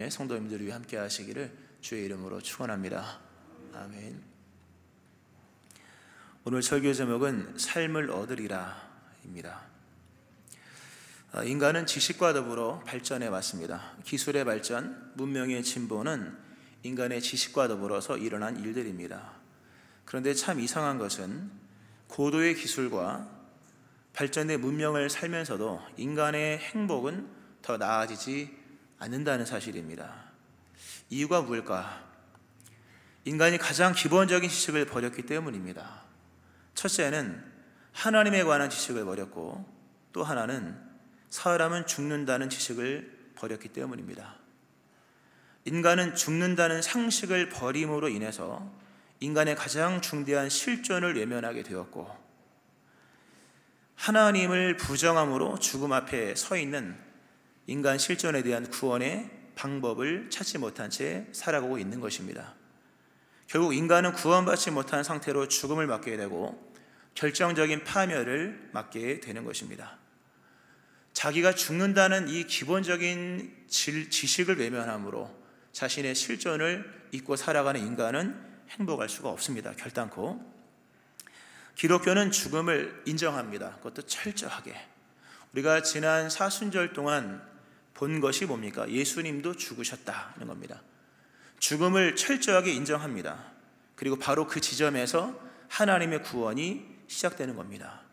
성도님들 위해 함께 하시기를 주의 이름으로 축원합니다. 아멘. 오늘 설교 제목은 삶을 얻으리라 입니다. 인간은 지식과 더불어 발전해 왔습니다. 기술의 발전, 문명의 진보는 인간의 지식과 더불어서 일어난 일들입니다. 그런데 참 이상한 것은 고도의 기술과 발전된 문명을 살면서도 인간의 행복은 더 나아지지 않는다는 사실입니다. 이유가 뭘까? 인간이 가장 기본적인 지식을 버렸기 때문입니다. 첫째는 하나님에 관한 지식을 버렸고, 또 하나는 사람은 죽는다는 지식을 버렸기 때문입니다. 인간은 죽는다는 상식을 버림으로 인해서 인간의 가장 중대한 실존을 외면하게 되었고, 하나님을 부정함으로 죽음 앞에 서 있는 인간 실존에 대한 구원의 방법을 찾지 못한 채 살아가고 있는 것입니다. 결국 인간은 구원받지 못한 상태로 죽음을 맞게 되고 결정적인 파멸을 맞게 되는 것입니다. 자기가 죽는다는 이 기본적인 지식을 외면함으로 자신의 실존을 잊고 살아가는 인간은 행복할 수가 없습니다. 결단코. 기독교는 죽음을 인정합니다. 그것도 철저하게. 우리가 지난 사순절 동안 본 것이 뭡니까? 예수님도 죽으셨다는 겁니다. 죽음을 철저하게 인정합니다. 그리고 바로 그 지점에서 하나님의 구원이 시작되는 겁니다.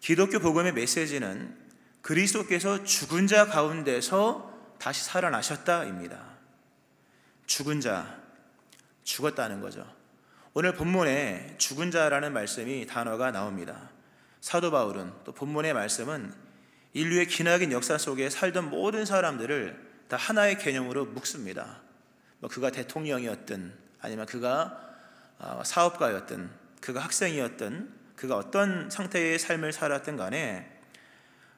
기독교 복음의 메시지는 그리스도께서 죽은 자 가운데서 다시 살아나셨다입니다. 죽은 자, 죽었다는 거죠. 오늘 본문에 죽은 자라는 단어가 나옵니다. 사도 바울은 또 본문의 말씀은 인류의 기나긴 역사 속에 살던 모든 사람들을 다 하나의 개념으로 묶습니다. 그가 대통령이었든, 아니면 그가 사업가였든, 그가 학생이었든, 그가 어떤 상태의 삶을 살았든 간에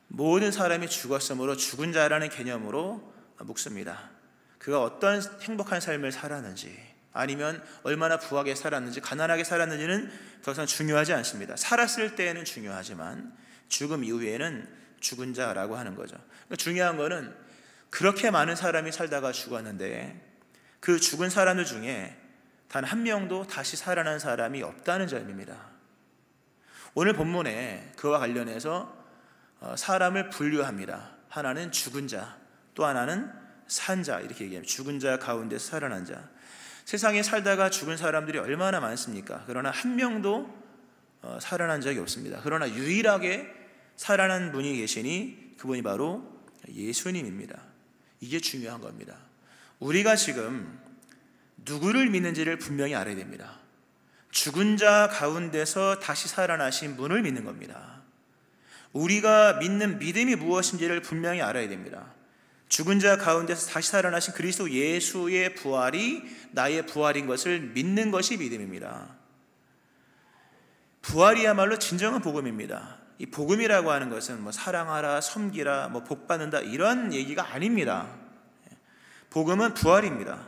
모든 사람이 죽었으므로 죽은 자라는 개념으로 묶습니다. 그가 어떤 행복한 삶을 살았는지, 아니면 얼마나 부하게 살았는지, 가난하게 살았는지는 더 이상 중요하지 않습니다. 살았을 때에는 중요하지만 죽음 이후에는 죽은 자라고 하는 거죠. 중요한 거는 그렇게 많은 사람이 살다가 죽었는데 그 죽은 사람들 중에 단 한 명도 다시 살아난 사람이 없다는 점입니다. 오늘 본문에 그와 관련해서 사람을 분류합니다. 하나는 죽은 자, 또 하나는 산 자, 이렇게 얘기합니다. 죽은 자 가운데서 살아난 자. 세상에 살다가 죽은 사람들이 얼마나 많습니까? 그러나 한 명도 살아난 적이 없습니다. 그러나 유일하게 살아난 분이 계시니 그분이 바로 예수님입니다. 이게 중요한 겁니다. 우리가 지금 누구를 믿는지를 분명히 알아야 됩니다. 죽은 자 가운데서 다시 살아나신 분을 믿는 겁니다. 우리가 믿는 믿음이 무엇인지를 분명히 알아야 됩니다. 죽은 자 가운데서 다시 살아나신 그리스도 예수의 부활이 나의 부활인 것을 믿는 것이 믿음입니다. 부활이야말로 진정한 복음입니다. 이 복음이라고 하는 것은 사랑하라, 섬기라, 복받는다 이런 얘기가 아닙니다. 복음은 부활입니다.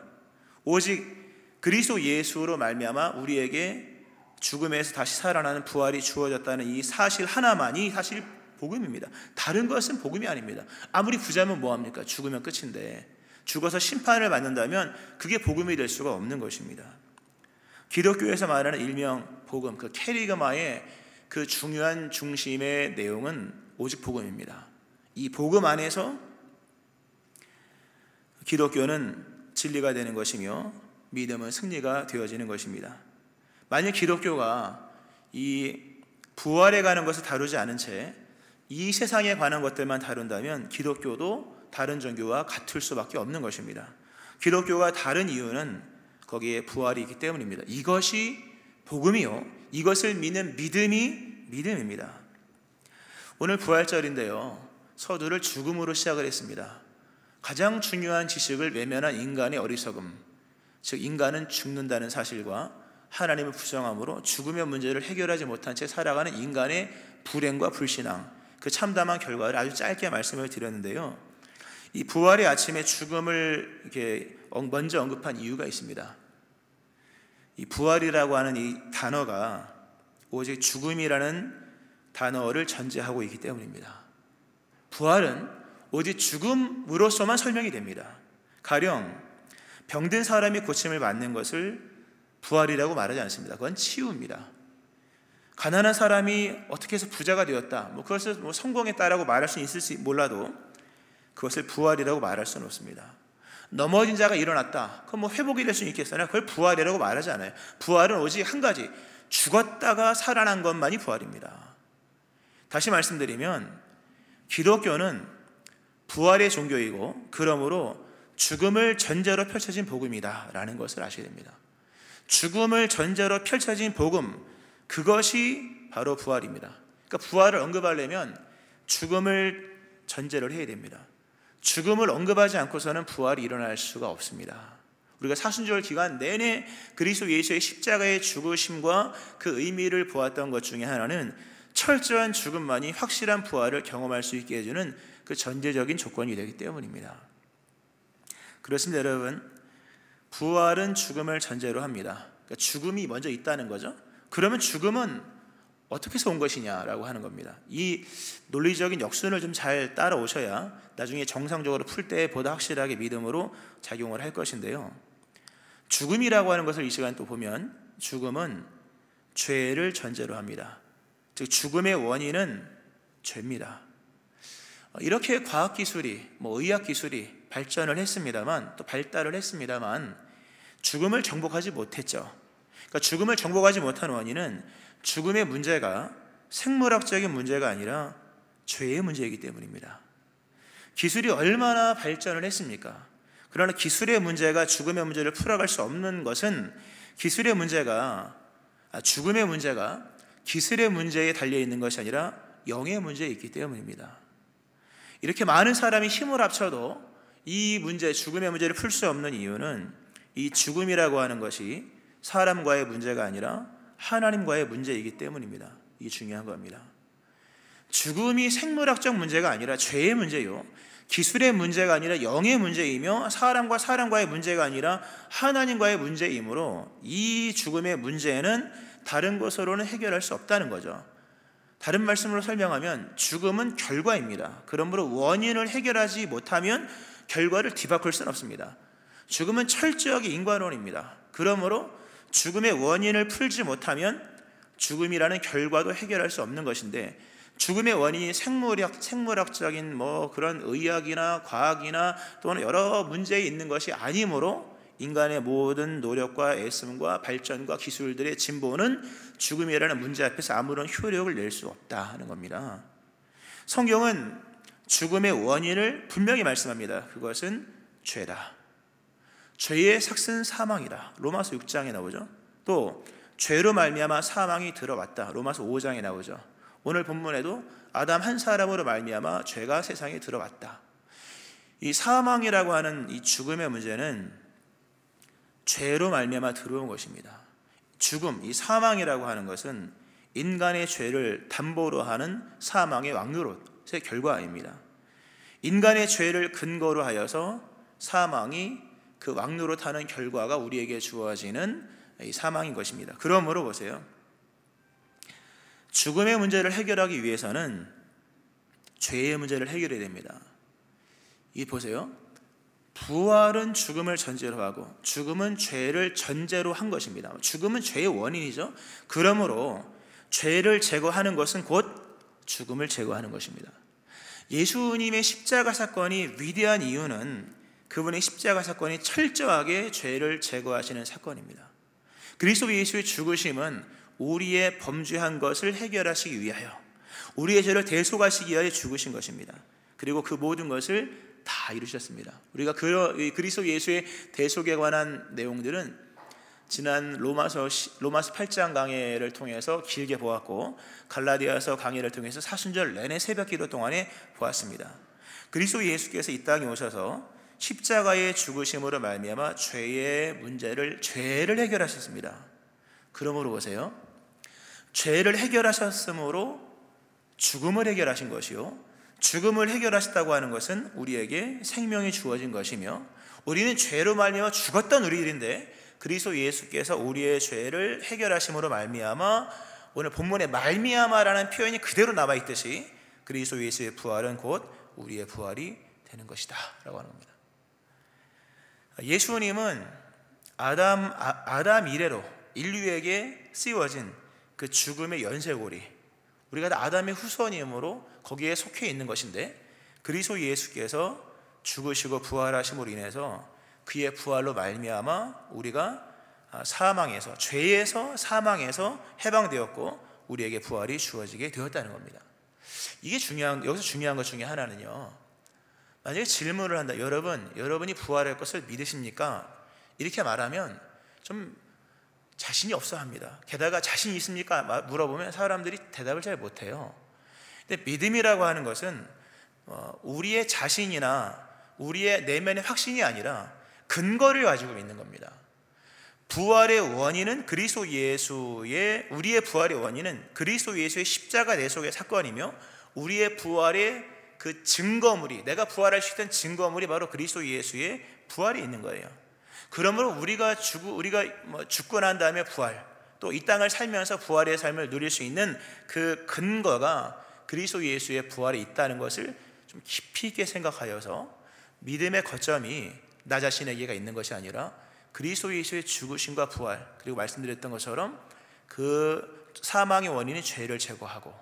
오직 그리스도 예수로 말미암아 우리에게 죽음에서 다시 살아나는 부활이 주어졌다는 이 사실 하나만이 사실 복음입니다. 다른 것은 복음이 아닙니다. 아무리 부자면 뭐합니까? 죽으면 끝인데, 죽어서 심판을 받는다면 그게 복음이 될 수가 없는 것입니다. 기독교에서 말하는 일명 복음, 그 캐리그마의 그 중요한 중심의 내용은 오직 복음입니다. 이 복음 안에서 기독교는 진리가 되는 것이며 믿음은 승리가 되어지는 것입니다. 만약 기독교가 이 부활에 관한 것을 다루지 않은 채 이 세상에 관한 것들만 다룬다면 기독교도 다른 종교와 같을 수밖에 없는 것입니다. 기독교가 다른 이유는 거기에 부활이 있기 때문입니다. 이것이 복음이요, 이것을 믿는 믿음이 믿음입니다. 오늘 부활절인데요, 서두를 죽음으로 시작을 했습니다. 가장 중요한 지식을 외면한 인간의 어리석음, 즉 인간은 죽는다는 사실과 하나님을 부정함으로 죽음의 문제를 해결하지 못한 채 살아가는 인간의 불행과 불신앙, 그 참담한 결과를 아주 짧게 말씀을 드렸는데요, 이 부활의 아침에 죽음을 이렇게 먼저 언급한 이유가 있습니다. 이 부활이라고 하는 이 단어가 오직 죽음이라는 단어를 전제하고 있기 때문입니다. 부활은 오직 죽음으로서만 설명이 됩니다. 가령 병든 사람이 고침을 받는 것을 부활이라고 말하지 않습니다. 그건 치유입니다. 가난한 사람이 어떻게 해서 부자가 되었다, 그것을 성공에 따라고 말할 수 있을지 몰라도 그것을 부활이라고 말할 수는 없습니다. 넘어진 자가 일어났다, 그건 회복이 될 수 있겠으나 그걸 부활이라고 말하지 않아요. 부활은 오직 한 가지, 죽었다가 살아난 것만이 부활입니다. 다시 말씀드리면 기독교는 부활의 종교이고, 그러므로 죽음을 전제로 펼쳐진 복음이다 라는 것을 아셔야 됩니다. 죽음을 전제로 펼쳐진 복음, 그것이 바로 부활입니다. 그러니까 부활을 언급하려면 죽음을 전제로 해야 됩니다. 죽음을 언급하지 않고서는 부활이 일어날 수가 없습니다. 우리가 사순절 기간 내내 그리스도 예수의 십자가의 죽으심과 그 의미를 보았던 것 중에 하나는 철저한 죽음만이 확실한 부활을 경험할 수 있게 해주는 그 전제적인 조건이 되기 때문입니다. 그렇습니다, 여러분. 부활은 죽음을 전제로 합니다. 그러니까 죽음이 먼저 있다는 거죠. 그러면 죽음은 어떻게 해서 온 것이냐라고 하는 겁니다. 이 논리적인 역순을 좀 잘 따라오셔야 나중에 정상적으로 풀 때 보다 확실하게 믿음으로 작용을 할 것인데요. 죽음이라고 하는 것을 이 시간 또 보면 죽음은 죄를 전제로 합니다. 즉 죽음의 원인은 죄입니다. 이렇게 과학기술이, 의학기술이 발전을 했습니다만, 또 발달을 했습니다만 죽음을 정복하지 못했죠. 그러니까 죽음을 정복하지 못한 원인은 죽음의 문제가 생물학적인 문제가 아니라 죄의 문제이기 때문입니다. 기술이 얼마나 발전을 했습니까? 그러나 기술의 문제가 죽음의 문제를 풀어갈 수 없는 것은 죽음의 문제가 기술의 문제에 달려있는 것이 아니라 영의 문제에 있기 때문입니다. 이렇게 많은 사람이 힘을 합쳐도 이 문제, 죽음의 문제를 풀 수 없는 이유는 이 죽음이라고 하는 것이 사람과의 문제가 아니라 하나님과의 문제이기 때문입니다. 이게 중요한 겁니다. 죽음이 생물학적 문제가 아니라 죄의 문제요, 기술의 문제가 아니라 영의 문제이며 사람과 사람과의 문제가 아니라 하나님과의 문제이므로 이 죽음의 문제는 다른 것으로는 해결할 수 없다는 거죠. 다른 말씀으로 설명하면 죽음은 결과입니다. 그러므로 원인을 해결하지 못하면 결과를 뒤바꿀 수는 없습니다. 죽음은 철저하게 인과론입니다. 그러므로 죽음의 원인을 풀지 못하면 죽음이라는 결과도 해결할 수 없는 것인데, 죽음의 원인이 생물학적인 그런 의학이나 과학이나 또는 여러 문제에 있는 것이 아니므로 인간의 모든 노력과 애씀과 발전과 기술들의 진보는 죽음이라는 문제 앞에서 아무런 효력을 낼 수 없다 하는 겁니다. 성경은 죽음의 원인을 분명히 말씀합니다. 그것은 죄다. 죄의 삭은 사망이다. 로마서 6장에 나오죠. 또 죄로 말미암아 사망이 들어왔다. 로마서 5장에 나오죠. 오늘 본문에도 아담 한 사람으로 말미암아 죄가 세상에 들어왔다. 이 사망이라고 하는 이 죽음의 문제는 죄로 말미암아 들어온 것입니다. 죽음, 이 사망이라고 하는 것은 인간의 죄를 담보로 하는 사망의 왕노릇의 결과입니다. 인간의 죄를 근거로 하여서 사망이 그 왕노릇하는 결과가 우리에게 주어지는 이 사망인 것입니다. 그러므로 보세요. 죽음의 문제를 해결하기 위해서는 죄의 문제를 해결해야 됩니다. 이 보세요. 부활은 죽음을 전제로 하고 죽음은 죄를 전제로 한 것입니다. 죽음은 죄의 원인이죠. 그러므로 죄를 제거하는 것은 곧 죽음을 제거하는 것입니다. 예수님의 십자가 사건이 위대한 이유는 그분의 십자가 사건이 철저하게 죄를 제거하시는 사건입니다. 그리스도 예수의 죽으심은 우리의 범죄한 것을 해결하시기 위하여, 우리의 죄를 대속하시기 위하여 죽으신 것입니다. 그리고 그 모든 것을 다 이루셨습니다. 우리가 그리스도 예수의 대속에 관한 내용들은 지난 로마서 8장 강해를 통해서 길게 보았고, 갈라디아서 강해를 통해서 사순절 내내 새벽기도 동안에 보았습니다. 그리스도 예수께서 이 땅에 오셔서 십자가의 죽으심으로 말미암아 죄를 해결하셨습니다. 그러므로 보세요. 죄를 해결하셨으므로 죽음을 해결하신 것이요, 죽음을 해결하셨다고 하는 것은 우리에게 생명이 주어진 것이며, 우리는 죄로 말미암아 죽었던 우리들인데 그리스도 예수께서 우리의 죄를 해결하심으로 말미암아, 오늘 본문에 말미암아라는 표현이 그대로 남아 있듯이 그리스도 예수의 부활은 곧 우리의 부활이 되는 것이다 라고 하는 겁니다. 예수님은 아담 이래로 인류에게 씌워진 그 죽음의 연쇄고리, 우리가 다 아담의 후손이므로 거기에 속해 있는 것인데, 그리스도 예수께서 죽으시고 부활하심으로 인해서 그의 부활로 말미암아 우리가 사망에서, 죄에서 사망에서 해방되었고 우리에게 부활이 주어지게 되었다는 겁니다. 이게 여기서 중요한 것 중에 하나는요, 만약에 질문을 한다. 여러분이 부활할 것을 믿으십니까? 이렇게 말하면 좀 자신이 없어 합니다. 게다가 자신 있습니까? 물어보면 사람들이 대답을 잘 못해요. 근데 믿음이라고 하는 것은 우리의 자신이나 우리의 내면의 확신이 아니라 근거를 가지고 믿는 겁니다. 부활의 원인은 그리스도 예수의, 우리의 부활의 원인은 그리스도 예수의 십자가 내속의 사건이며, 우리의 부활의 그 증거물이, 내가 부활할 수 있던 증거물이 바로 그리스도 예수의 부활이 있는 거예요. 그러므로 우리가 죽고 난 다음에 부활, 또 이 땅을 살면서 부활의 삶을 누릴 수 있는 그 근거가 그리스도 예수의 부활에 있다는 것을 좀 깊이 있게 생각하여서, 믿음의 거점이 나 자신에게가 있는 것이 아니라 그리스도 예수의 죽으심과 부활, 그리고 말씀드렸던 것처럼 그 사망의 원인인 죄를 제거하고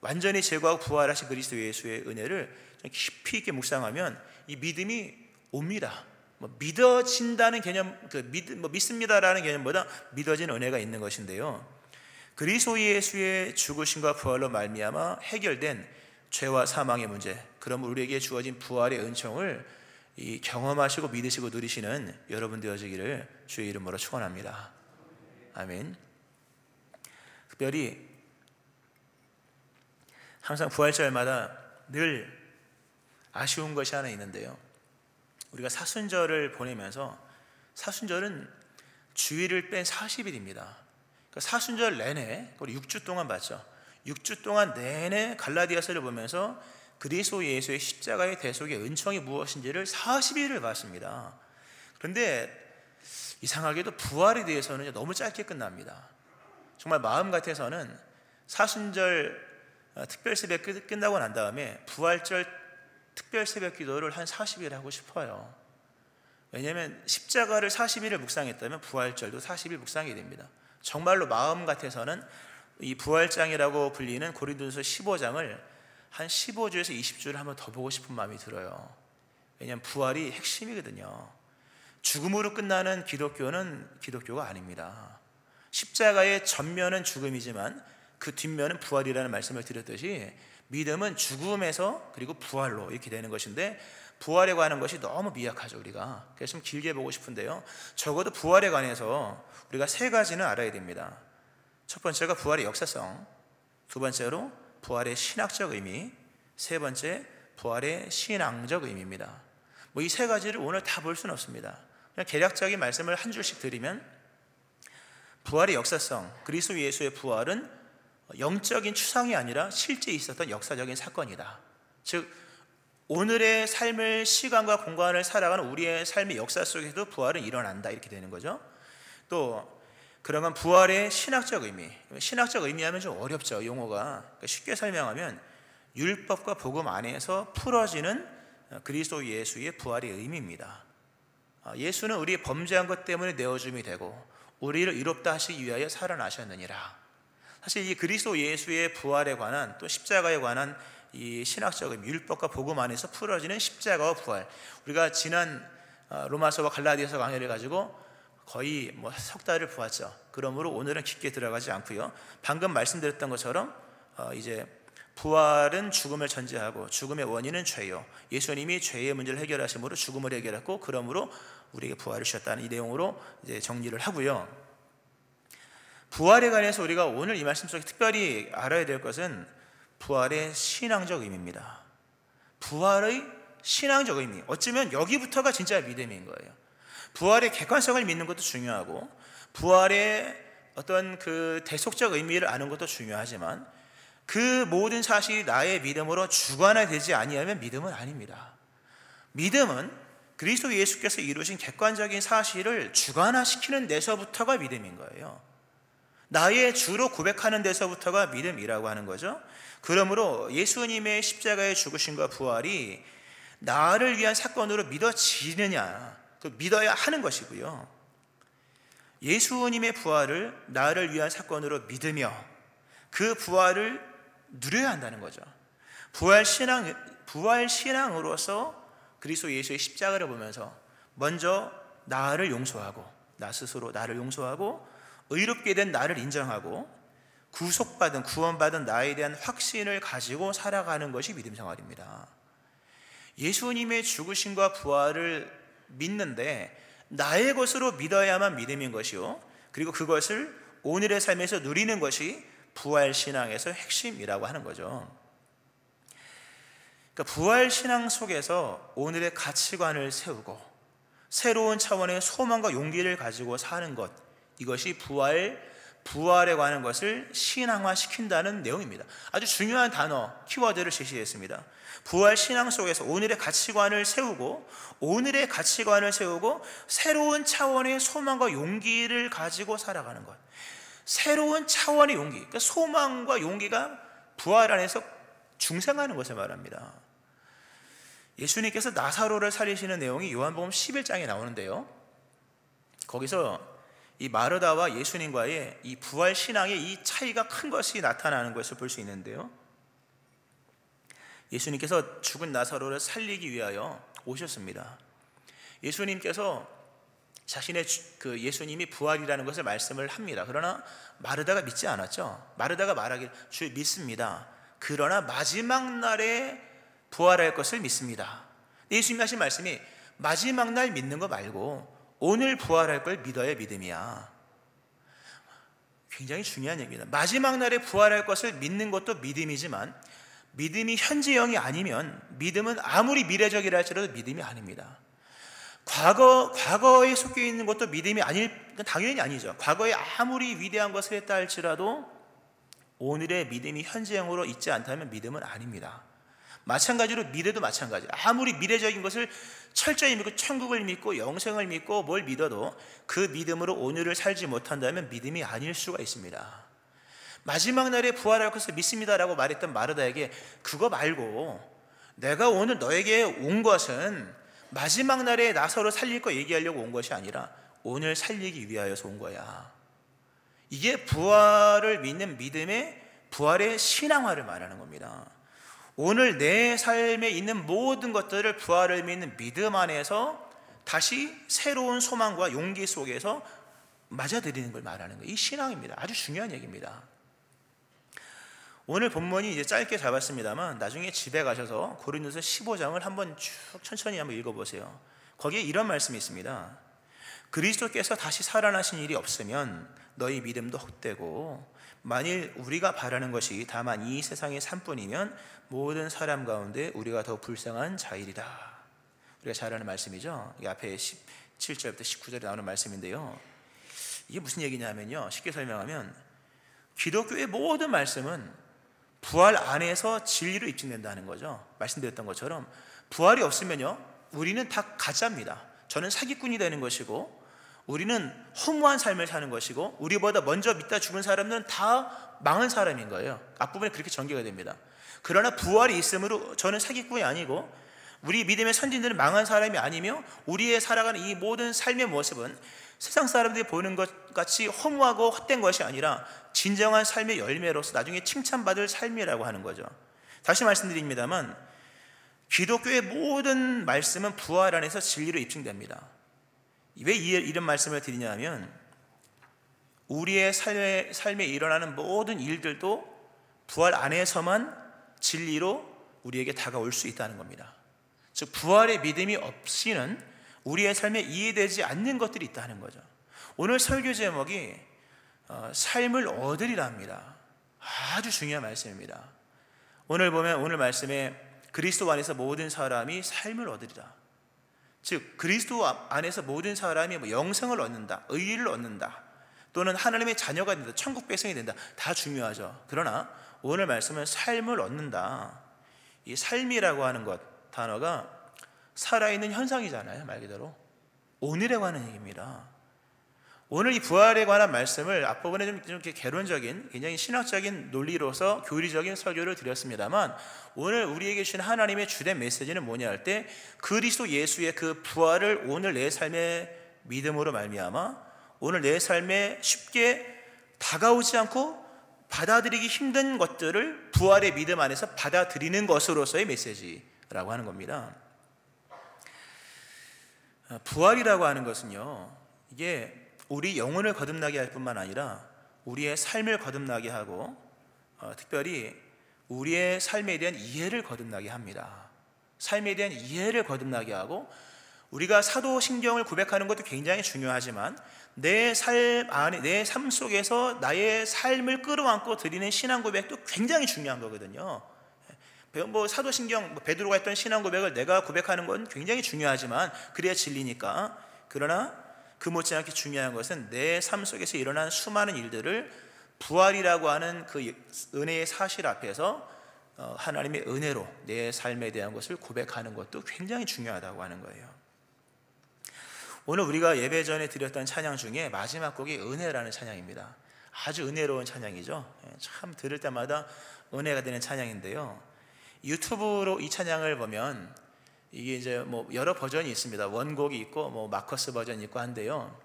완전히 제거하고 부활하신 그리스도 예수의 은혜를 깊이 있게 묵상하면 이 믿음이 옵니다. 믿어진다는 개념, 믿습니다라는 개념보다 믿어진 은혜가 있는 것인데요, 그리스도 예수의 죽으심과 부활로 말미암아 해결된 죄와 사망의 문제, 그럼 우리에게 주어진 부활의 은총을 이 경험하시고 믿으시고 누리시는 여러분 되어지기를 주의 이름으로 축원합니다. 아멘. 특별히 항상 부활절마다 늘 아쉬운 것이 하나 있는데요, 우리가 사순절을 보내면서, 사순절은 주일을 뺀 40일입니다. 그러니까 사순절 내내, 우리 6주 동안 봤죠. 6주 동안 내내 갈라디아서를 보면서 그리스도 예수의 십자가의 대속의 은총이 무엇인지를 40일을 봤습니다. 그런데 이상하게도 부활에 대해서는 너무 짧게 끝납니다. 정말 마음 같아서는 사순절 특별새벽 끝나고 난 다음에 부활절 특별새벽 기도를 한 40일 하고 싶어요. 왜냐하면 십자가를 40일을 묵상했다면 부활절도 40일 묵상이 됩니다. 정말로 마음 같아서는 이 부활장이라고 불리는 고린도전서 15장을 한 15주에서 20주를 한번 더 보고 싶은 마음이 들어요. 왜냐하면 부활이 핵심이거든요. 죽음으로 끝나는 기독교는 기독교가 아닙니다. 십자가의 전면은 죽음이지만 그 뒷면은 부활이라는 말씀을 드렸듯이, 믿음은 죽음에서 그리고 부활로 이렇게 되는 것인데, 부활에 관한 것이 너무 미약하죠 우리가. 그래서 좀 길게 보고 싶은데요, 적어도 부활에 관해서 우리가 3가지는 알아야 됩니다. 첫 번째가 부활의 역사성, 두 번째로 부활의 신학적 의미, 세 번째 부활의 신앙적 의미입니다. 이 3가지를 오늘 다 볼 수는 없습니다. 그냥 개략적인 말씀을 한 줄씩 드리면, 부활의 역사성, 그리스도 예수의 부활은 영적인 추상이 아니라 실제 있었던 역사적인 사건이다. 즉 오늘의 삶을, 시간과 공간을 살아가는 우리의 삶의 역사 속에서도 부활은 일어난다, 이렇게 되는 거죠. 또 그러면 부활의 신학적 의미, 신학적 의미하면 좀 어렵죠 용어가. 그러니까 쉽게 설명하면 율법과 복음 안에서 풀어지는 그리스도 예수의 부활의 의미입니다. 예수는 우리의 범죄한 것 때문에 내어줌이 되고 우리를 의롭다 하시기 위하여 살아나셨느니라. 사실 이 그리스도 예수의 부활에 관한, 또 십자가에 관한 이 신학적 의미, 율법과 복음 안에서 풀어지는 십자가와 부활, 우리가 지난 로마서와 갈라디아서 강의를 가지고 거의 석 달을 보았죠. 그러므로 오늘은 깊게 들어가지 않고요, 방금 말씀드렸던 것처럼 이제 부활은 죽음을 전제하고 죽음의 원인은 죄요, 예수님이 죄의 문제를 해결하심으로 죽음을 해결했고 그러므로 우리에게 부활을 주셨다는 이 내용으로 이제 정리를 하고요. 부활에 관해서 우리가 오늘 이 말씀 속에 특별히 알아야 될 것은 부활의 신앙적 의미입니다. 부활의 신앙적 의미, 어쩌면 여기부터가 진짜 믿음인 거예요. 부활의 객관성을 믿는 것도 중요하고 부활의 어떤 그 대속적 의미를 아는 것도 중요하지만, 그 모든 사실이 나의 믿음으로 주관화되지 아니하면 믿음은 아닙니다. 믿음은 그리스도 예수께서 이루신 객관적인 사실을 주관화시키는 데서부터가 믿음인 거예요. 나의 주로 고백하는 데서부터가 믿음이라고 하는 거죠. 그러므로 예수님의 십자가의 죽으심과 부활이 나를 위한 사건으로 믿어지느냐, 그 믿어야 하는 것이고요. 예수님의 부활을 나를 위한 사건으로 믿으며 그 부활을 누려야 한다는 거죠. 부활 신앙으로서 그리스도 예수의 십자가를 보면서 먼저 나를 용서하고, 나 스스로 나를 용서하고 의롭게 된 나를 인정하고 구원받은 나에 대한 확신을 가지고 살아가는 것이 믿음 생활입니다. 예수님의 죽으심과 부활을 믿는데 나의 것으로 믿어야만 믿음인 것이요, 그리고 그것을 오늘의 삶에서 누리는 것이 부활신앙에서 핵심이라고 하는 거죠. 그러니까 부활신앙 속에서 오늘의 가치관을 세우고 새로운 차원의 소망과 용기를 가지고 사는 것, 이것이 부활에 관한 것을 신앙화시킨다는 내용입니다. 아주 중요한 단어, 키워드를 제시했습니다. 부활 신앙 속에서 오늘의 가치관을 세우고 새로운 차원의 소망과 용기를 가지고 살아가는 것. 새로운 차원의 용기, 그러니까 소망과 용기가 부활 안에서 중생하는 것을 말합니다. 예수님께서 나사로를 살리시는 내용이 요한복음 11장에 나오는데요, 거기서 이 마르다와 예수님과의 이 부활 신앙의 이 차이가 큰 것이 나타나는 것을 볼 수 있는데요, 예수님께서 죽은 나사로를 살리기 위하여 오셨습니다. 예수님께서 자신의 예수님이 부활이라는 것을 말씀을 합니다. 그러나 마르다가 믿지 않았죠. 마르다가 말하길, 주 믿습니다. 그러나 마지막 날에 부활할 것을 믿습니다. 예수님이 하신 말씀이 마지막 날 믿는 거 말고 오늘 부활할 걸 믿어야 믿음이야. 굉장히 중요한 얘기입니다. 마지막 날에 부활할 것을 믿는 것도 믿음이지만 믿음이 현재형이 아니면 믿음은 아무리 미래적이라 할지라도 믿음이 아닙니다. 과거에 섞여 있는 것도 믿음이 당연히 아니죠. 과거에 아무리 위대한 것을 했다 할지라도 오늘의 믿음이 현재형으로 있지 않다면 믿음은 아닙니다. 마찬가지로 미래도 마찬가지. 아무리 미래적인 것을 철저히 믿고 천국을 믿고 영생을 믿고 뭘 믿어도 그 믿음으로 오늘을 살지 못한다면 믿음이 아닐 수가 있습니다. 마지막 날에 부활할 것을 믿습니다라고 말했던 마르다에게 그거 말고 내가 오늘 너에게 온 것은 마지막 날에 나사로 살릴 거 얘기하려고 온 것이 아니라 오늘 살리기 위하여서 온 거야. 이게 부활을 믿는 믿음의 부활의 신앙화를 말하는 겁니다. 오늘 내 삶에 있는 모든 것들을 부활을 믿는 믿음 안에서 다시 새로운 소망과 용기 속에서 맞아들이는 걸 말하는 거예요. 이 신앙입니다. 아주 중요한 얘기입니다. 오늘 본문이 이제 짧게 잡았습니다만 나중에 집에 가셔서 고린도서 15장을 한번 쭉 천천히 한번 읽어보세요. 거기에 이런 말씀이 있습니다. 그리스도께서 다시 살아나신 일이 없으면 너희 믿음도 헛되고 만일 우리가 바라는 것이 다만 이 세상의 삶뿐이면 모든 사람 가운데 우리가 더 불쌍한 자일이다. 우리가 잘 아는 말씀이죠. 이 앞에 17절부터 19절에 나오는 말씀인데요, 이게 무슨 얘기냐면요, 쉽게 설명하면 기독교의 모든 말씀은 부활 안에서 진리로 입증된다는 거죠. 말씀드렸던 것처럼 부활이 없으면요 우리는 다 가짜입니다. 저는 사기꾼이 되는 것이고 우리는 허무한 삶을 사는 것이고 우리보다 먼저 믿다 죽은 사람들은 다 망한 사람인 거예요. 앞부분에 그렇게 전개가 됩니다. 그러나 부활이 있으므로 저는 사기꾼이 아니고 우리 믿음의 선진들은 망한 사람이 아니며 우리의 살아가는 이 모든 삶의 모습은 세상 사람들이 보는 것 같이 허무하고 헛된 것이 아니라 진정한 삶의 열매로서 나중에 칭찬받을 삶이라고 하는 거죠. 다시 말씀드립니다만 기독교의 모든 말씀은 부활 안에서 진리로 입증됩니다. 왜 이런 말씀을 드리냐 하면 우리의 삶에 일어나는 모든 일들도 부활 안에서만 진리로 우리에게 다가올 수 있다는 겁니다. 즉 부활의 믿음이 없이는 우리의 삶에 이해되지 않는 것들이 있다는 거죠. 오늘 설교 제목이 삶을 얻으리랍니다. 아주 중요한 말씀입니다. 오늘 보면 오늘 말씀에 그리스도 안에서 모든 사람이 삶을 얻으리라. 즉 그리스도 안에서 모든 사람이 영생을 얻는다, 의를 얻는다, 또는 하나님의 자녀가 된다, 천국 백성이 된다, 다 중요하죠. 그러나 오늘 말씀은 삶을 얻는다. 이 삶이라고 하는 것 단어가 살아있는 현상이잖아요. 말 그대로 오늘에 관한 얘기입니다. 오늘 이 부활에 관한 말씀을 앞부분에 좀 이렇게 개론적인, 굉장히 신학적인 논리로서 교리적인 설교를 드렸습니다만, 오늘 우리에게 주신 하나님의 주된 메시지는 뭐냐 할 때, 그리스도 예수의 그 부활을 오늘 내 삶의 믿음으로 말미암아 오늘 내 삶에 쉽게 다가오지 않고 받아들이기 힘든 것들을 부활의 믿음 안에서 받아들이는 것으로서의 메시지라고 하는 겁니다. 부활이라고 하는 것은요, 이게 우리 영혼을 거듭나게 할 뿐만 아니라 우리의 삶을 거듭나게 하고 특별히 우리의 삶에 대한 이해를 거듭나게 합니다. 삶에 대한 이해를 거듭나게 하고, 우리가 사도신경을 고백하는 것도 굉장히 중요하지만 내 삶 안에, 내 삶 속에서 나의 삶을 끌어안고 드리는 신앙 고백도 굉장히 중요한 거거든요. 뭐 사도신경, 베드로가 했던 신앙 고백을 내가 고백하는 건 굉장히 중요하지만 그래야 진리니까. 그러나 그 못지않게 중요한 것은 내 삶 속에서 일어난 수많은 일들을 부활이라고 하는 그 은혜의 사실 앞에서 하나님의 은혜로 내 삶에 대한 것을 고백하는 것도 굉장히 중요하다고 하는 거예요. 오늘 우리가 예배 전에 드렸던 찬양 중에 마지막 곡이 은혜라는 찬양입니다. 아주 은혜로운 찬양이죠. 참 들을 때마다 은혜가 되는 찬양인데요, 유튜브로 이 찬양을 보면 이게 이제 뭐 여러 버전이 있습니다. 원곡이 있고 뭐 마커스 버전이 있고 한데요,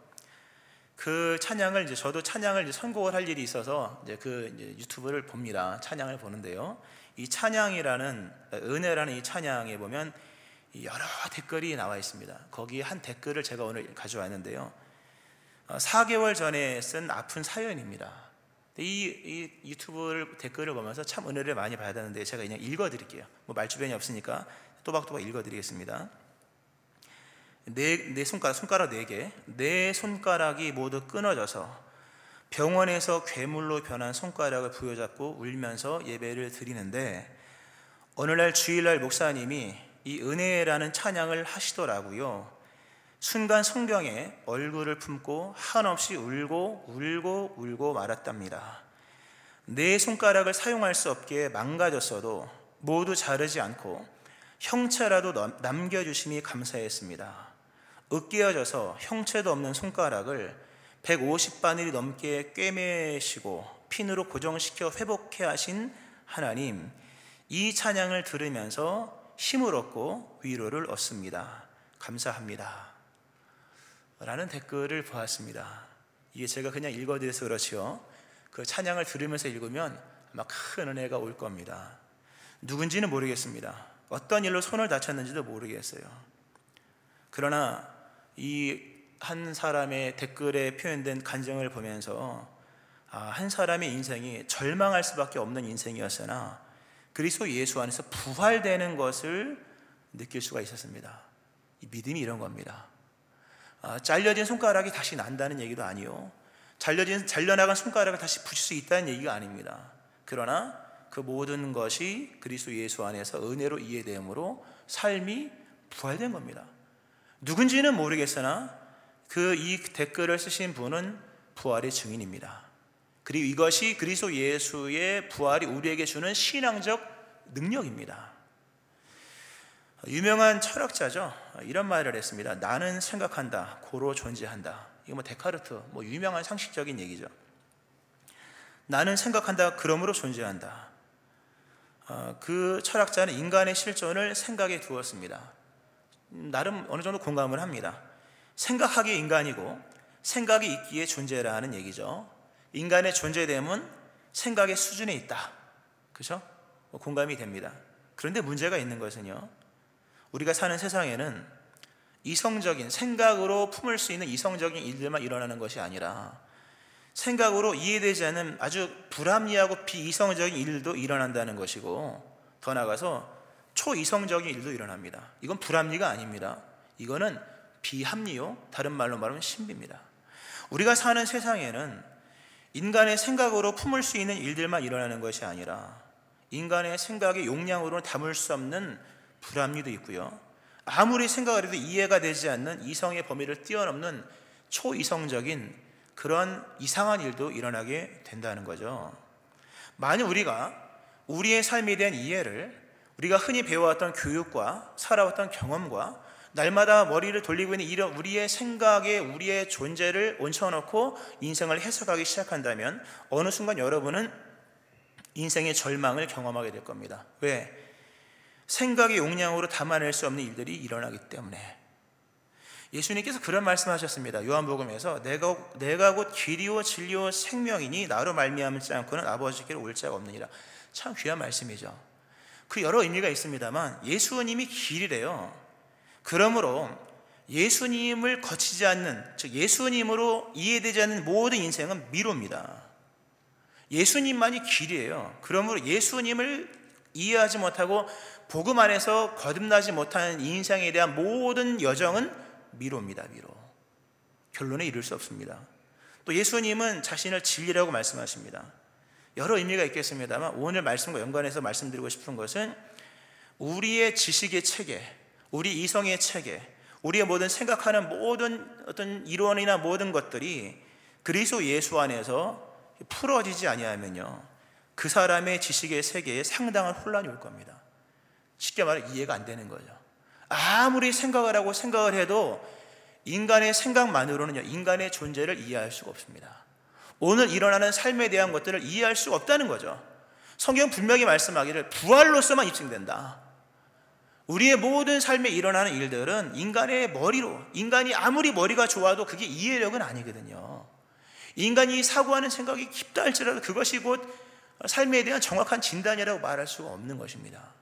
그 찬양을 이제 저도 찬양을 이제 선곡을 할 일이 있어서 이제 이제 유튜브를 봅니다. 찬양을 보는데요, 이 찬양이라는, 은혜라는 이 찬양에 보면 여러 댓글이 나와 있습니다. 거기 한 댓글을 제가 오늘 가져왔는데요, 4개월 전에 쓴 아픈 사연입니다. 이 유튜브 댓글을 보면서 참 은혜를 많이 받았는데 제가 그냥 읽어드릴게요. 뭐 말주변이 없으니까 또박또박 읽어드리겠습니다. 내 손가락 4개, 내 손가락이 모두 끊어져서 병원에서 괴물로 변한 손가락을 부여잡고 울면서 예배를 드리는데, 오늘날 주일날 목사님이 이 은혜라는 찬양을 하시더라고요. 순간 성경에 얼굴을 품고 한없이 울고 말았답니다. 내 손가락을 사용할 수 없게 망가졌어도 모두 자르지 않고 형체라도 남겨주심이 감사했습니다. 으깨어져서 형체도 없는 손가락을 150바늘이 넘게 꿰매시고 핀으로 고정시켜 회복해 하신 하나님, 이 찬양을 들으면서 힘을 얻고 위로를 얻습니다. 감사합니다. 라는 댓글을 보았습니다. 이게 제가 그냥 읽어드려서 그렇지요, 그 찬양을 들으면서 읽으면 아마 큰 은혜가 올 겁니다. 누군지는 모르겠습니다. 어떤 일로 손을 다쳤는지도 모르겠어요. 그러나 이 한 사람의 댓글에 표현된 간증을 보면서 한 사람의 인생이 절망할 수밖에 없는 인생이었으나 그리스도 예수 안에서 부활되는 것을 느낄 수가 있었습니다. 이 믿음이 이런 겁니다. 잘려진 손가락이 다시 난다는 얘기도 아니요, 잘려나간 손가락을 다시 붙일 수 있다는 얘기가 아닙니다. 그러나 그 모든 것이 그리스도 예수 안에서 은혜로 이해됨으로 삶이 부활된 겁니다. 누군지는 모르겠으나 이 댓글을 쓰신 분은 부활의 증인입니다. 그리고 이것이 그리스도 예수의 부활이 우리에게 주는 신앙적 능력입니다. 유명한 철학자죠, 이런 말을 했습니다. 나는 생각한다, 고로 존재한다. 이거 뭐 데카르트, 뭐 유명한 상식적인 얘기죠. 나는 생각한다, 그러므로 존재한다. 그 철학자는 인간의 실존을 생각에 두었습니다. 나름 어느 정도 공감을 합니다. 생각하기에 인간이고 생각이 있기에 존재라 하는 얘기죠. 인간의 존재됨은 생각의 수준에 있다. 그렇죠? 공감이 됩니다. 그런데 문제가 있는 것은요, 우리가 사는 세상에는 이성적인, 생각으로 품을 수 있는 이성적인 일들만 일어나는 것이 아니라 생각으로 이해되지 않는 아주 불합리하고 비이성적인 일도 일어난다는 것이고, 더 나아가서 초이성적인 일도 일어납니다. 이건 불합리가 아닙니다. 이거는 비합리요, 다른 말로 말하면 신비입니다. 우리가 사는 세상에는 인간의 생각으로 품을 수 있는 일들만 일어나는 것이 아니라 인간의 생각의 용량으로는 담을 수 없는 불합리도 있고요, 아무리 생각을 해도 이해가 되지 않는 이성의 범위를 뛰어넘는 초이성적인 그런 이상한 일도 일어나게 된다는 거죠. 만약 우리가 우리의 삶에 대한 이해를 우리가 흔히 배워왔던 교육과 살아왔던 경험과 날마다 머리를 돌리고 있는 이런 우리의 생각에 우리의 존재를 얹혀놓고 인생을 해석하기 시작한다면 어느 순간 여러분은 인생의 절망을 경험하게 될 겁니다. 왜? 생각의 용량으로 담아낼 수 없는 일들이 일어나기 때문에. 예수님께서 그런 말씀하셨습니다. 요한복음에서 내가 곧 길이요 진리요 생명이니 나로 말미암지 않고는 아버지께로 올 자가 없느니라. 참 귀한 말씀이죠. 그 여러 의미가 있습니다만 예수님이 길이래요. 그러므로 예수님을 거치지 않는, 즉 예수님으로 이해되지 않는 모든 인생은 미로입니다. 예수님만이 길이에요. 그러므로 예수님을 이해하지 못하고 복음 안에서 거듭나지 못하는 인생에 대한 모든 여정은 미로입니다. 미로. 결론에 이를 수 없습니다. 또 예수님은 자신을 진리라고 말씀하십니다. 여러 의미가 있겠습니다만 오늘 말씀과 연관해서 말씀드리고 싶은 것은 우리의 지식의 체계, 우리 이성의 체계, 우리의 모든 생각하는 모든 어떤 이론이나 모든 것들이 그리스도 예수 안에서 풀어지지 아니하면요, 그 사람의 지식의 세계에 상당한 혼란이 올 겁니다. 쉽게 말해 이해가 안 되는 거죠. 아무리 생각을 하고 생각을 해도 인간의 생각만으로는요, 인간의 존재를 이해할 수가 없습니다. 오늘 일어나는 삶에 대한 것들을 이해할 수가 없다는 거죠. 성경 분명히 말씀하기를 부활로서만 입증된다. 우리의 모든 삶에 일어나는 일들은 인간의 머리로, 인간이 아무리 머리가 좋아도 그게 이해력은 아니거든요. 인간이 사고하는 생각이 깊다 할지라도 그것이 곧 삶에 대한 정확한 진단이라고 말할 수가 없는 것입니다.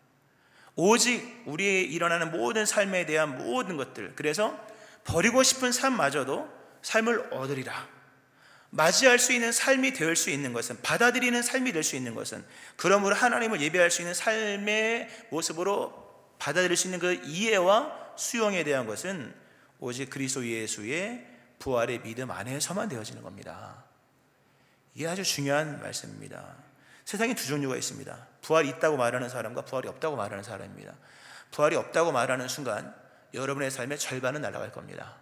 오직 우리의 일어나는 모든 삶에 대한 모든 것들, 그래서 버리고 싶은 삶마저도 삶을 얻으리라. 맞이할 수 있는 삶이 될 수 있는 것은, 받아들이는 삶이 될 수 있는 것은, 그러므로 하나님을 예배할 수 있는 삶의 모습으로 받아들일 수 있는 그 이해와 수용에 대한 것은 오직 그리스도 예수의 부활의 믿음 안에서만 되어지는 겁니다. 이게 아주 중요한 말씀입니다. 세상에 두 종류가 있습니다. 부활이 있다고 말하는 사람과 부활이 없다고 말하는 사람입니다. 부활이 없다고 말하는 순간 여러분의 삶의 절반은 날아갈 겁니다.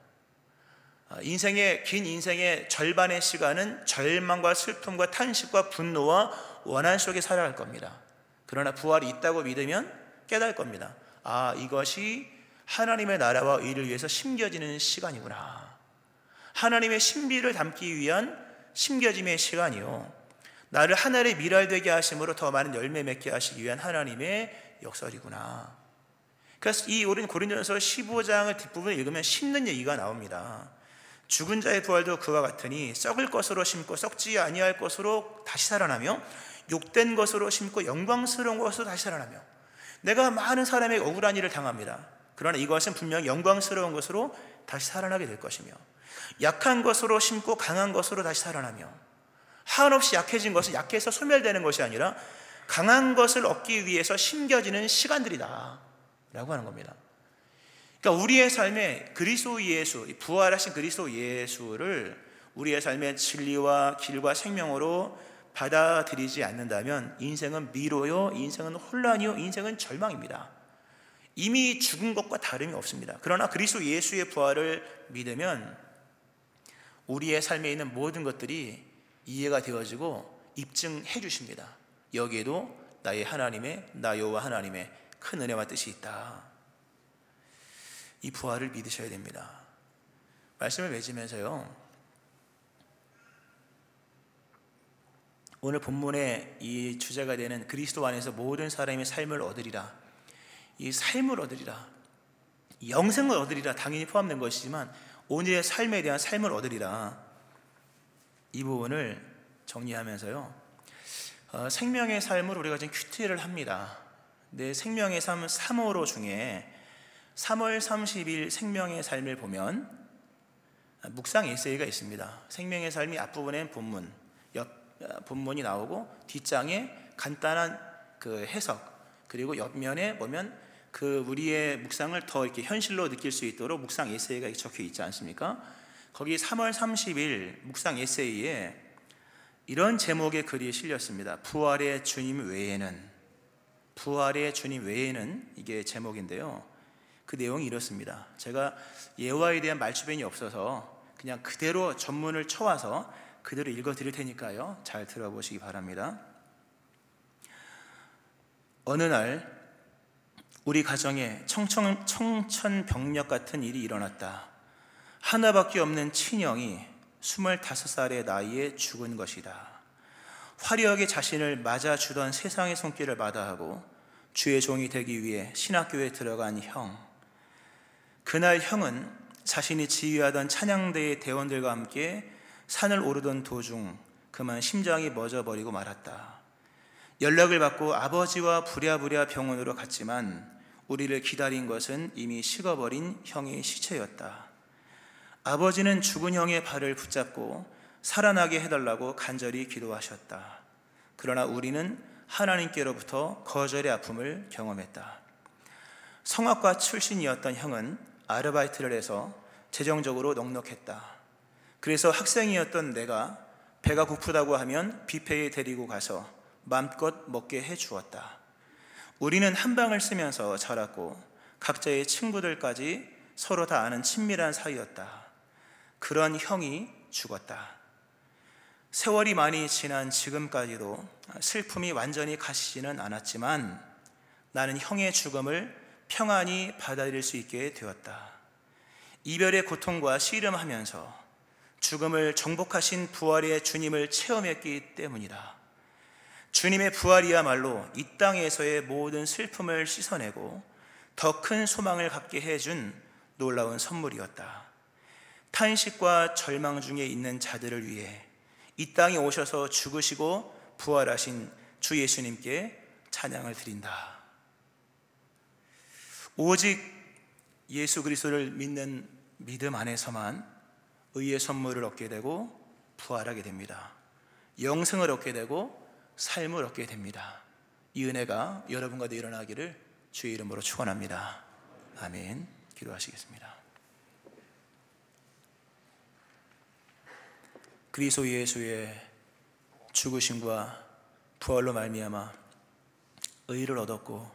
긴 인생의 절반의 시간은 절망과 슬픔과 탄식과 분노와 원한 속에 살아갈 겁니다. 그러나 부활이 있다고 믿으면 깨달을 겁니다. 아, 이것이 하나님의 나라와 의를 위해서 심겨지는 시간이구나. 하나님의 신비를 담기 위한 심겨짐의 시간이요, 나를 하늘의 미랄되게 하심으로 더 많은 열매 맺게 하시기 위한 하나님의 역설이구나. 그래서 이 우리는 고린도전서 15장을 뒷부분을 읽으면 심는 얘기가 나옵니다. 죽은 자의 부활도 그와 같으니 썩을 것으로 심고 썩지 아니할 것으로 다시 살아나며 욕된 것으로 심고 영광스러운 것으로 다시 살아나며. 내가 많은 사람에게 억울한 일을 당합니다. 그러나 이것은 분명히 영광스러운 것으로 다시 살아나게 될 것이며, 약한 것으로 심고 강한 것으로 다시 살아나며, 한없이 약해진 것은 약해서 소멸되는 것이 아니라 강한 것을 얻기 위해서 심겨지는 시간들이다 라고 하는 겁니다. 그러니까 우리의 삶에 그리스도 예수, 부활하신 그리스도 예수를 우리의 삶의 진리와 길과 생명으로 받아들이지 않는다면 인생은 미로요, 인생은 혼란이요, 인생은 절망입니다. 이미 죽은 것과 다름이 없습니다. 그러나 그리스도 예수의 부활을 믿으면 우리의 삶에 있는 모든 것들이 이해가 되어지고 입증해 주십니다. 여기에도 나의 하나님의, 나 여호와 하나님의 큰 은혜와 뜻이 있다. 이 부활을 믿으셔야 됩니다. 말씀을 맺으면서요, 오늘 본문의 이 주제가 되는 그리스도 안에서 모든 사람의 삶을 얻으리라, 이 삶을 얻으리라, 영생을 얻으리라 당연히 포함된 것이지만 오늘의 삶에 대한 삶을 얻으리라, 이 부분을 정리하면서요, 생명의 삶을 우리가 지금 큐티를 합니다. 내 생명의 삶 3호로 중에 3월 30일 생명의 삶을 보면 묵상 에세이가 있습니다. 생명의 삶이 앞부분엔 본문이 나오고 뒷장에 간단한 그 해석, 그리고 옆면에 보면 그 우리의 묵상을 더 이렇게 현실로 느낄 수 있도록 묵상 에세이가 적혀 있지 않습니까? 거기 3월 30일 묵상 에세이에 이런 제목의 글이 실렸습니다. 부활의 주님 외에는, 부활의 주님 외에는, 이게 제목인데요, 그 내용이 이렇습니다. 제가 예화에 대한 말주변이 없어서 그냥 그대로 전문을 쳐와서 그대로 읽어 드릴 테니까요, 잘 들어보시기 바랍니다. 어느 날 우리 가정에 청천벽력 같은 일이 일어났다. 하나밖에 없는 친형이 25살의 나이에 죽은 것이다. 화려하게 자신을 맞아주던 세상의 손길을 마다하고 주의 종이 되기 위해 신학교에 들어간 형. 그날 형은 자신이 지휘하던 찬양대의 대원들과 함께 산을 오르던 도중 그만 심장이 멎어버리고 말았다. 연락을 받고 아버지와 부랴부랴 병원으로 갔지만 우리를 기다린 것은 이미 식어버린 형의 시체였다. 아버지는 죽은 형의 발을 붙잡고 살아나게 해달라고 간절히 기도하셨다. 그러나 우리는 하나님께로부터 거절의 아픔을 경험했다. 성악가 출신이었던 형은 아르바이트를 해서 재정적으로 넉넉했다. 그래서 학생이었던 내가 배가 고프다고 하면 뷔페에 데리고 가서 마음껏 먹게 해주었다. 우리는 한 방을 쓰면서 자랐고 각자의 친구들까지 서로 다 아는 친밀한 사이였다. 그런 형이 죽었다. 세월이 많이 지난 지금까지도 슬픔이 완전히 가시지는 않았지만 나는 형의 죽음을 평안히 받아들일 수 있게 되었다. 이별의 고통과 씨름하면서 죽음을 정복하신 부활의 주님을 체험했기 때문이다. 주님의 부활이야말로 이 땅에서의 모든 슬픔을 씻어내고 더 큰 소망을 갖게 해준 놀라운 선물이었다. 탄식과 절망 중에 있는 자들을 위해 이 땅에 오셔서 죽으시고 부활하신 주 예수님께 찬양을 드린다. 오직 예수 그리스도를 믿는 믿음 안에서만 의의 선물을 얻게 되고 부활하게 됩니다. 영생을 얻게 되고 삶을 얻게 됩니다. 이 은혜가 여러분과 일어나기를 주의 이름으로 축원합니다. 아멘. 기도하시겠습니다. 그리스도 예수의 죽으심과 부활로 말미암아 의를 얻었고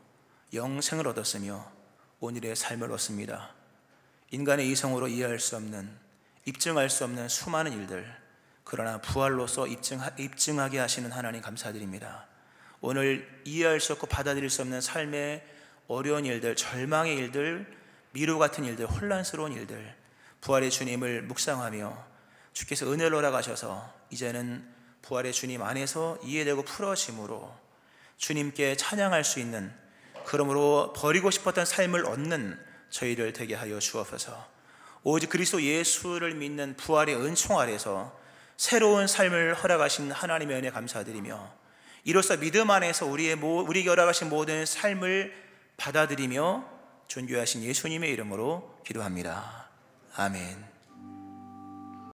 영생을 얻었으며 오늘의 삶을 얻습니다. 인간의 이성으로 이해할 수 없는, 입증할 수 없는 수많은 일들, 그러나 부활로서 입증하게 하시는 하나님 감사드립니다. 오늘 이해할 수 없고 받아들일 수 없는 삶의 어려운 일들, 절망의 일들, 미루 같은 일들, 혼란스러운 일들, 부활의 주님을 묵상하며 주께서 은혜를 허락하셔서 이제는 부활의 주님 안에서 이해되고 풀어짐으로 주님께 찬양할 수 있는, 그러므로 버리고 싶었던 삶을 얻는 저희를 되게 하여 주옵소서. 오직 그리스도 예수를 믿는 부활의 은총 아래서 새로운 삶을 허락하신 하나님의 은혜 감사드리며 이로써 믿음 안에서 우리에게 허락하신 모든 삶을 받아들이며 존귀하신 예수님의 이름으로 기도합니다. 아멘.